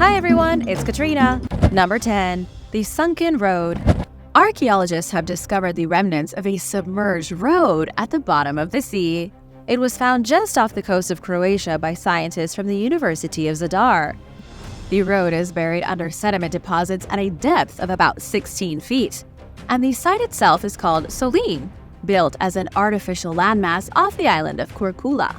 Hi everyone, it's Katrina. Number 10. The Sunken Road. Archaeologists have discovered the remnants of a submerged road at the bottom of the sea. It was found just off the coast of Croatia by scientists from the University of Zadar. The road is buried under sediment deposits at a depth of about 16 feet, and the site itself is called Solin, built as an artificial landmass off the island of Korčula.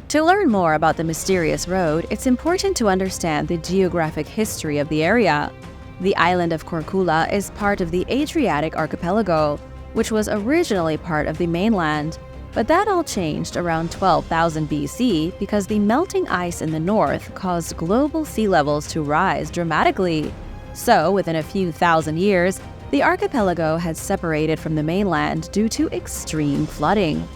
To learn more about the mysterious road, it's important to understand the geographic history of the area. The island of Korčula is part of the Adriatic archipelago, which was originally part of the mainland. But that all changed around 12,000 BC because the melting ice in the north caused global sea levels to rise dramatically. So, within a few thousand years, the archipelago had separated from the mainland due to extreme flooding.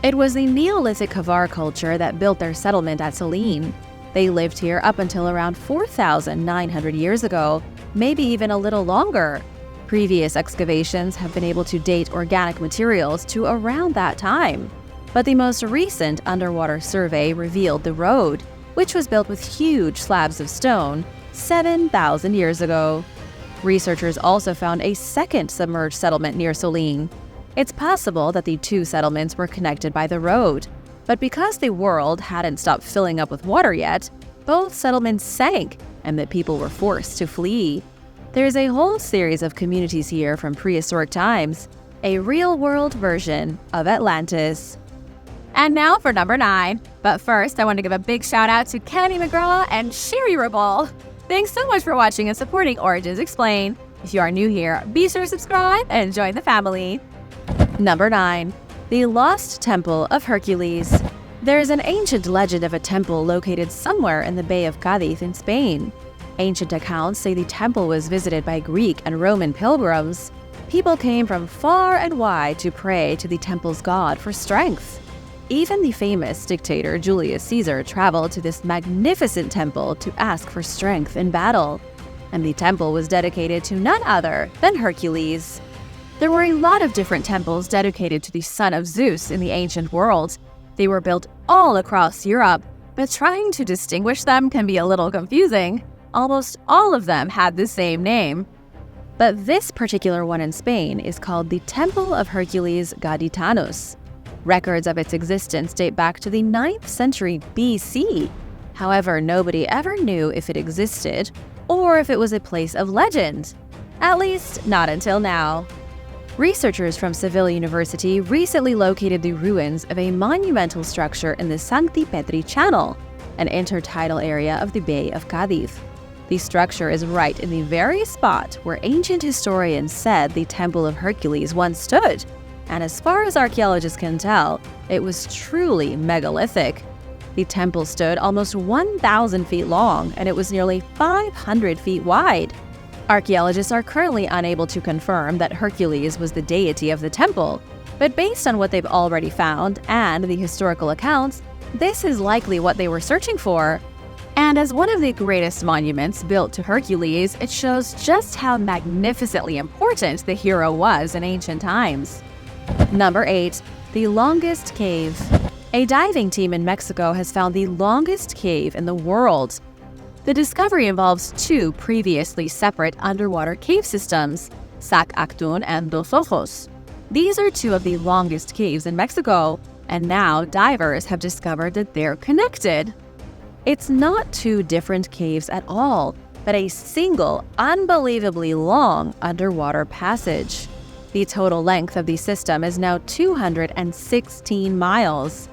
It was the Neolithic Kavar culture that built their settlement at Solin. They lived here up until around 4,900 years ago, maybe even a little longer. Previous excavations have been able to date organic materials to around that time. But the most recent underwater survey revealed the road, which was built with huge slabs of stone 7,000 years ago. Researchers also found a second submerged settlement near Solin. It's possible that the two settlements were connected by the road, but because the world hadn't stopped filling up with water yet, both settlements sank and the people were forced to flee. There's a whole series of communities here from prehistoric times, a real-world version of Atlantis. And now for number 9. But first, I want to give a big shout-out to Kenny McGraw and Sherry Ribble. Thanks so much for watching and supporting Origins Explained. If you are new here, be sure to subscribe and join the family. Number 9. The Lost Temple of Hercules. There's an ancient legend of a temple located somewhere in the Bay of Cadiz in Spain. Ancient accounts say the temple was visited by Greek and Roman pilgrims. People came from far and wide to pray to the temple's god for strength. Even the famous dictator Julius Caesar traveled to this magnificent temple to ask for strength in battle. And the temple was dedicated to none other than Hercules. There were a lot of different temples dedicated to the son of Zeus in the ancient world. They were built all across Europe, but trying to distinguish them can be a little confusing. Almost all of them had the same name. But this particular one in Spain is called the Temple of Hercules Gaditanus. Records of its existence date back to the 9th century BC. However, nobody ever knew if it existed or if it was a place of legend. At least, not until now. Researchers from Seville University recently located the ruins of a monumental structure in the Sancti Petri Channel, an intertidal area of the Bay of Cadiz. The structure is right in the very spot where ancient historians said the Temple of Hercules once stood, and as far as archaeologists can tell, it was truly megalithic. The temple stood almost 1,000 feet long, and it was nearly 500 feet wide. Archaeologists are currently unable to confirm that Hercules was the deity of the temple, but based on what they've already found and the historical accounts, this is likely what they were searching for. And as one of the greatest monuments built to Hercules, it shows just how magnificently important the hero was in ancient times. Number 8. The Longest Cave. A diving team in Mexico has found the longest cave in the world. The discovery involves two previously separate underwater cave systems, Sac Actun and Dos Ojos. These are two of the longest caves in Mexico, and now divers have discovered that they're connected. It's not two different caves at all, but a single, unbelievably long underwater passage. The total length of the system is now 216 miles.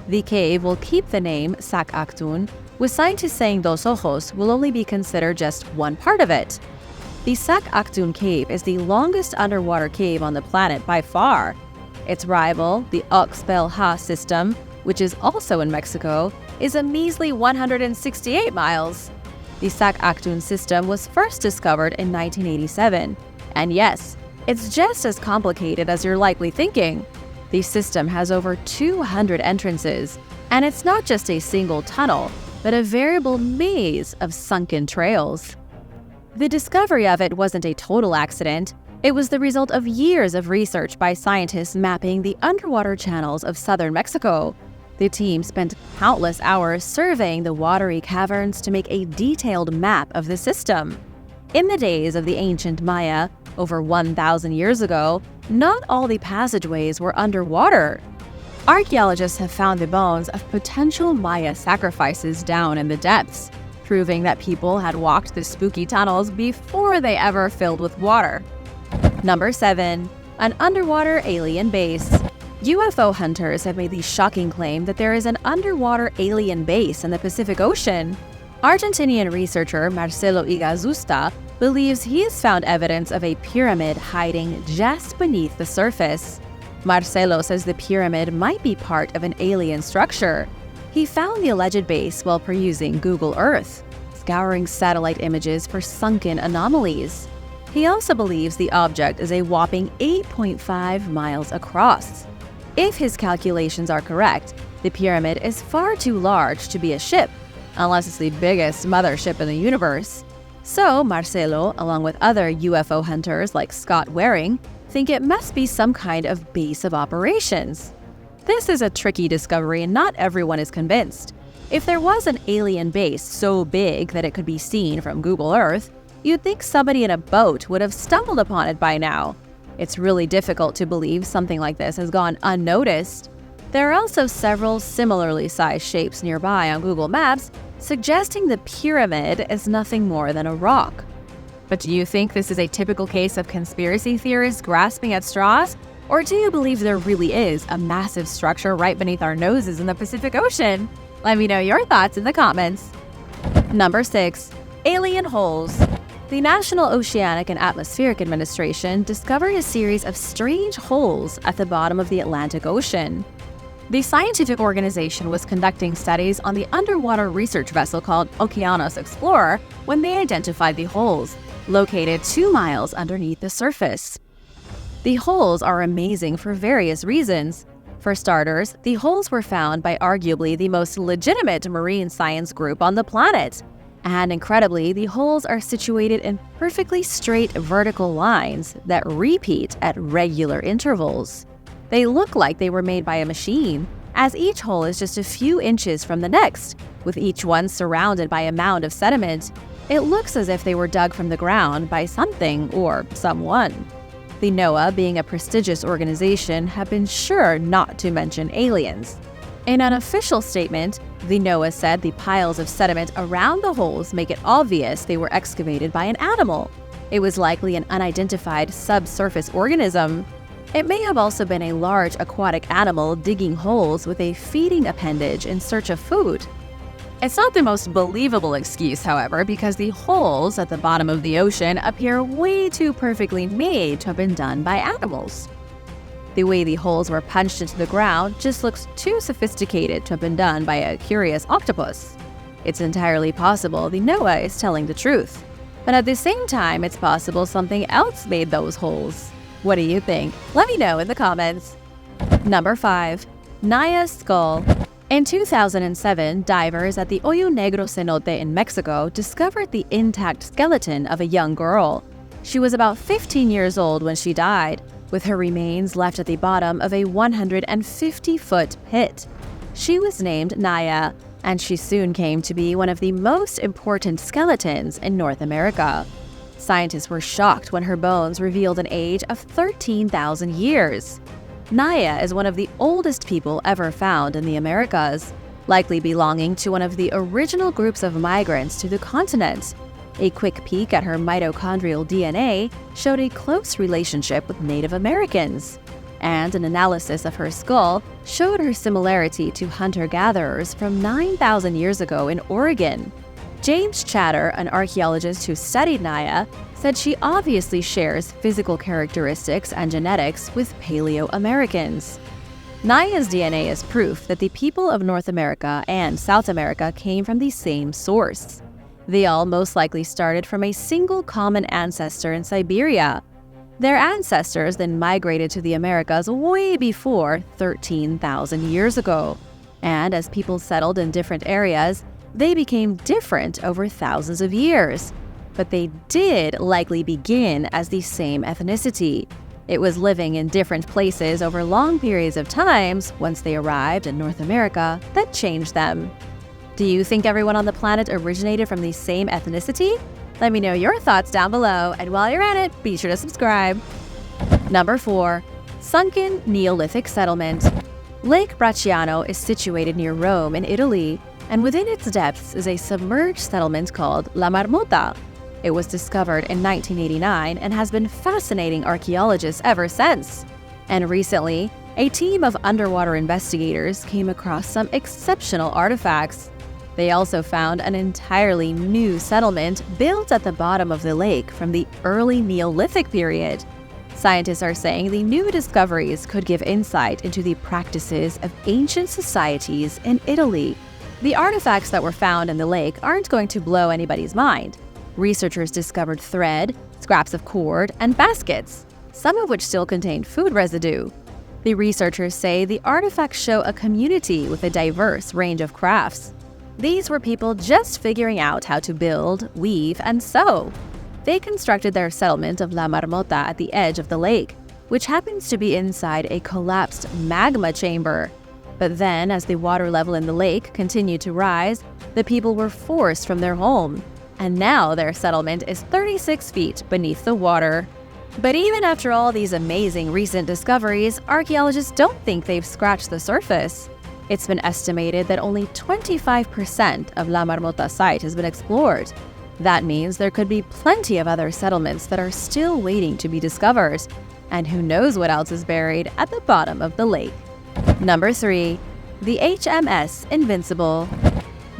The cave will keep the name Sac Actun, with scientists saying Dos Ojos will only be considered just one part of it. The Sac Actun cave is the longest underwater cave on the planet by far. Its rival, the Oxbel-Ha system, which is also in Mexico, is a measly 168 miles. The Sac Actun system was first discovered in 1987. And yes, it's just as complicated as you're likely thinking. The system has over 200 entrances, and it's not just a single tunnel, but a veritable maze of sunken trails. The discovery of it wasn't a total accident. It was the result of years of research by scientists mapping the underwater channels of southern Mexico. The team spent countless hours surveying the watery caverns to make a detailed map of the system. In the days of the ancient Maya, over 1,000 years ago, not all the passageways were underwater. Archaeologists have found the bones of potential Maya sacrifices down in the depths, proving that people had walked the spooky tunnels before they ever filled with water. Number 7. An underwater alien base. UFO hunters have made the shocking claim that there is an underwater alien base in the Pacific Ocean. Argentinian researcher Marcelo Igazusta believes he has found evidence of a pyramid hiding just beneath the surface. Marcelo says the pyramid might be part of an alien structure. He found the alleged base while perusing Google Earth, scouring satellite images for sunken anomalies. He also believes the object is a whopping 8.5 miles across. If his calculations are correct, the pyramid is far too large to be a ship, unless it's the biggest mothership in the universe. So Marcelo, along with other UFO hunters like Scott Waring, think it must be some kind of base of operations. This is a tricky discovery and not everyone is convinced. If there was an alien base so big that it could be seen from Google Earth, you'd think somebody in a boat would have stumbled upon it by now. It's really difficult to believe something like this has gone unnoticed. There are also several similarly sized shapes nearby on Google Maps, suggesting the pyramid is nothing more than a rock. But do you think this is a typical case of conspiracy theorists grasping at straws? Or do you believe there really is a massive structure right beneath our noses in the Pacific Ocean? Let me know your thoughts in the comments. Number 6. Alien holes. The National Oceanic and Atmospheric Administration discovered a series of strange holes at the bottom of the Atlantic Ocean. The scientific organization was conducting studies on the underwater research vessel called Okeanos Explorer when they identified the holes, located 2 miles underneath the surface. The holes are amazing for various reasons. For starters, the holes were found by arguably the most legitimate marine science group on the planet. And incredibly, the holes are situated in perfectly straight vertical lines that repeat at regular intervals. They look like they were made by a machine, as each hole is just a few inches from the next, with each one surrounded by a mound of sediment. It looks as if they were dug from the ground by something or someone. The NOAA, being a prestigious organization, have been sure not to mention aliens. In an official statement, the NOAA said the piles of sediment around the holes make it obvious they were excavated by an animal. It was likely an unidentified subsurface organism. It may have also been a large aquatic animal digging holes with a feeding appendage in search of food. It's not the most believable excuse, however, because the holes at the bottom of the ocean appear way too perfectly made to have been done by animals. The way the holes were punched into the ground just looks too sophisticated to have been done by a curious octopus. It's entirely possible the NOAA is telling the truth, but at the same time, it's possible something else made those holes. What do you think? Let me know in the comments. Number 5. Naya Skull. In 2007, divers at the Hoyo Negro cenote in Mexico discovered the intact skeleton of a young girl. She was about 15 years old when she died, with her remains left at the bottom of a 150-foot pit. She was named Naya, and she soon came to be one of the most important skeletons in North America. Scientists were shocked when her bones revealed an age of 13,000 years. Naya is one of the oldest people ever found in the Americas, likely belonging to one of the original groups of migrants to the continent. A quick peek at her mitochondrial DNA showed a close relationship with Native Americans, and an analysis of her skull showed her similarity to hunter-gatherers from 9,000 years ago in Oregon. James Chatter, an archaeologist who studied Naya, said she obviously shares physical characteristics and genetics with Paleo-Americans. Naya's DNA is proof that the people of North America and South America came from the same source. They all most likely started from a single common ancestor in Siberia. Their ancestors then migrated to the Americas way before 13,000 years ago. And as people settled in different areas, they became different over thousands of years. But they did likely begin as the same ethnicity. It was living in different places over long periods of times once they arrived in North America that changed them. Do you think everyone on the planet originated from the same ethnicity? Let me know your thoughts down below, and while you're at it, be sure to subscribe. Number 4. Sunken Neolithic Settlement. Lake Bracciano is situated near Rome in Italy, and within its depths is a submerged settlement called La Marmota. It was discovered in 1989 and has been fascinating archaeologists ever since. And recently, a team of underwater investigators came across some exceptional artifacts. They also found an entirely new settlement built at the bottom of the lake from the early Neolithic period. Scientists are saying the new discoveries could give insight into the practices of ancient societies in Italy. The artifacts that were found in the lake aren't going to blow anybody's mind. Researchers discovered thread, scraps of cord, and baskets, some of which still contained food residue. The researchers say the artifacts show a community with a diverse range of crafts. These were people just figuring out how to build, weave, and sew. They constructed their settlement of La Marmota at the edge of the lake, which happens to be inside a collapsed magma chamber. But then, as the water level in the lake continued to rise, the people were forced from their home, and now their settlement is 36 feet beneath the water. But even after all these amazing recent discoveries, archaeologists don't think they've scratched the surface. It's been estimated that only 25% of La Marmota site has been explored. That means there could be plenty of other settlements that are still waiting to be discovered. And who knows what else is buried at the bottom of the lake. Number 3. The HMS Invincible.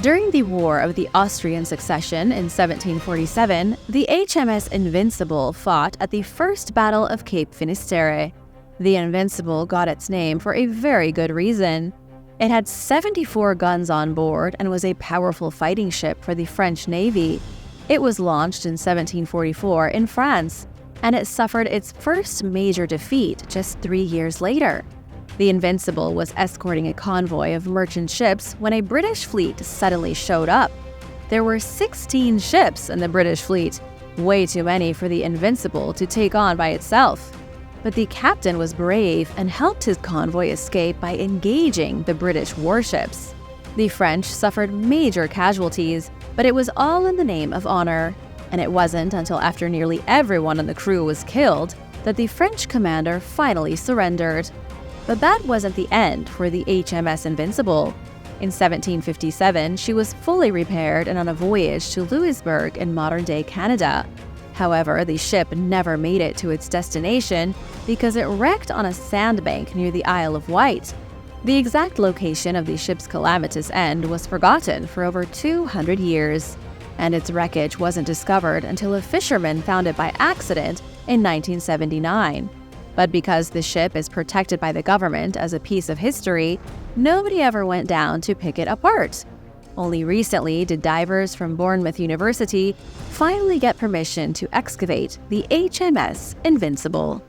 During the War of the Austrian Succession in 1747, the HMS Invincible fought at the First Battle of Cape Finisterre. The Invincible got its name for a very good reason. It had 74 guns on board and was a powerful fighting ship for the French Navy. It was launched in 1744 in France, and it suffered its first major defeat just 3 years later. The Invincible was escorting a convoy of merchant ships when a British fleet suddenly showed up. There were 16 ships in the British fleet, way too many for the Invincible to take on by itself. But the captain was brave and helped his convoy escape by engaging the British warships. The French suffered major casualties, but it was all in the name of honor. And it wasn't until after nearly everyone on the crew was killed that the French commander finally surrendered. But that wasn't the end for the HMS Invincible. In 1757, she was fully repaired and on a voyage to Louisbourg in modern-day Canada. However, the ship never made it to its destination because it wrecked on a sandbank near the Isle of Wight. The exact location of the ship's calamitous end was forgotten for over 200 years, and its wreckage wasn't discovered until a fisherman found it by accident in 1979. But because the ship is protected by the government as a piece of history, nobody ever went down to pick it apart. Only recently did divers from Bournemouth University finally get permission to excavate the HMS Invincible.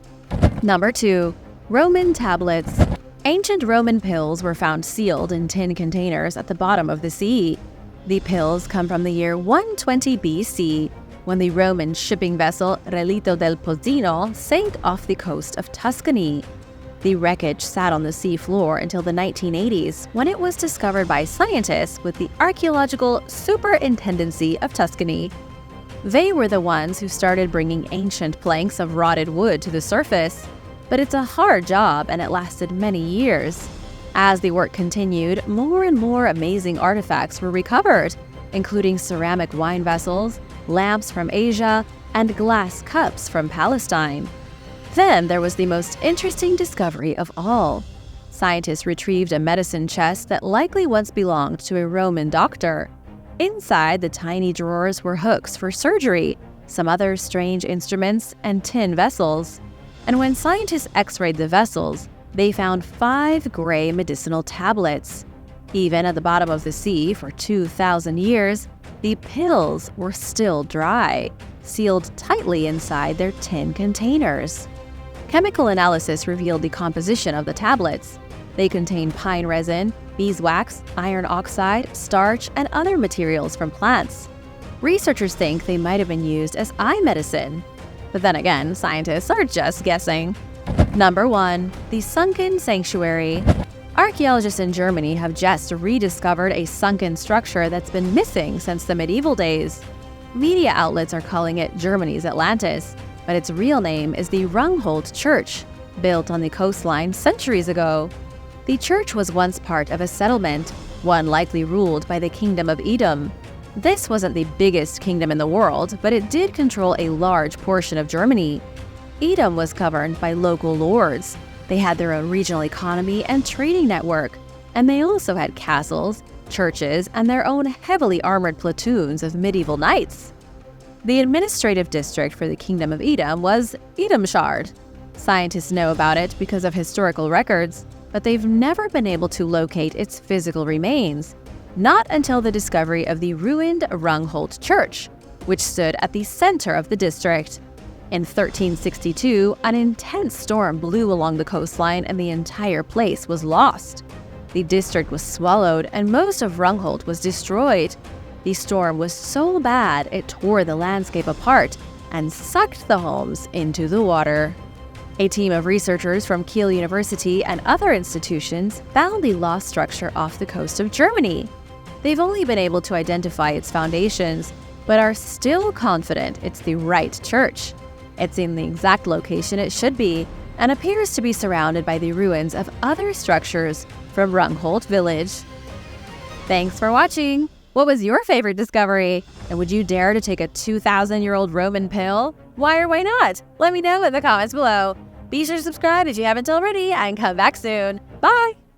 Number 2. Roman Tablets. Ancient Roman pills were found sealed in tin containers at the bottom of the sea. The pills come from the year 120 BC, when the Roman shipping vessel Relito del Pozzino sank off the coast of Tuscany. The wreckage sat on the sea floor until the 1980s, when it was discovered by scientists with the Archaeological Superintendency of Tuscany. They were the ones who started bringing ancient planks of rotted wood to the surface, but it's a hard job and it lasted many years. As the work continued, more and more amazing artifacts were recovered, including ceramic wine vessels, lamps from Asia, and glass cups from Palestine. Then there was the most interesting discovery of all. Scientists retrieved a medicine chest that likely once belonged to a Roman doctor. Inside the tiny drawers were hooks for surgery, some other strange instruments, and tin vessels. And when scientists x-rayed the vessels, they found 5 gray medicinal tablets. Even at the bottom of the sea for 2,000 years, the pills were still dry, sealed tightly inside their tin containers. Chemical analysis revealed the composition of the tablets. They contain pine resin, beeswax, iron oxide, starch, and other materials from plants. Researchers think they might have been used as eye medicine. But then again, scientists are just guessing. Number 1. The Sunken Sanctuary. Archaeologists in Germany have just rediscovered a sunken structure that's been missing since the medieval days. Media outlets are calling it Germany's Atlantis, but its real name is the Rungholt Church, built on the coastline centuries ago. The church was once part of a settlement, one likely ruled by the Kingdom of Edom. This wasn't the biggest kingdom in the world, but it did control a large portion of Germany. Edom was governed by local lords. They had their own regional economy and trading network, and they also had castles, churches, and their own heavily armored platoons of medieval knights. The administrative district for the Kingdom of Edom was Edomshard. Scientists know about it because of historical records, but they've never been able to locate its physical remains, not until the discovery of the ruined Rungholt Church, which stood at the center of the district. In 1362, an intense storm blew along the coastline and the entire place was lost. The district was swallowed and most of Rungholt was destroyed. The storm was so bad it tore the landscape apart and sucked the homes into the water. A team of researchers from Kiel University and other institutions found the lost structure off the coast of Germany. They've only been able to identify its foundations, but are still confident it's the right church. It's in the exact location it should be, and appears to be surrounded by the ruins of other structures from Rungholt village. Thanks for watching! What was your favorite discovery? And would you dare to take a 2,000-year-old Roman pill? Why or why not? Let me know in the comments below. Be sure to subscribe if you haven't already, and come back soon. Bye!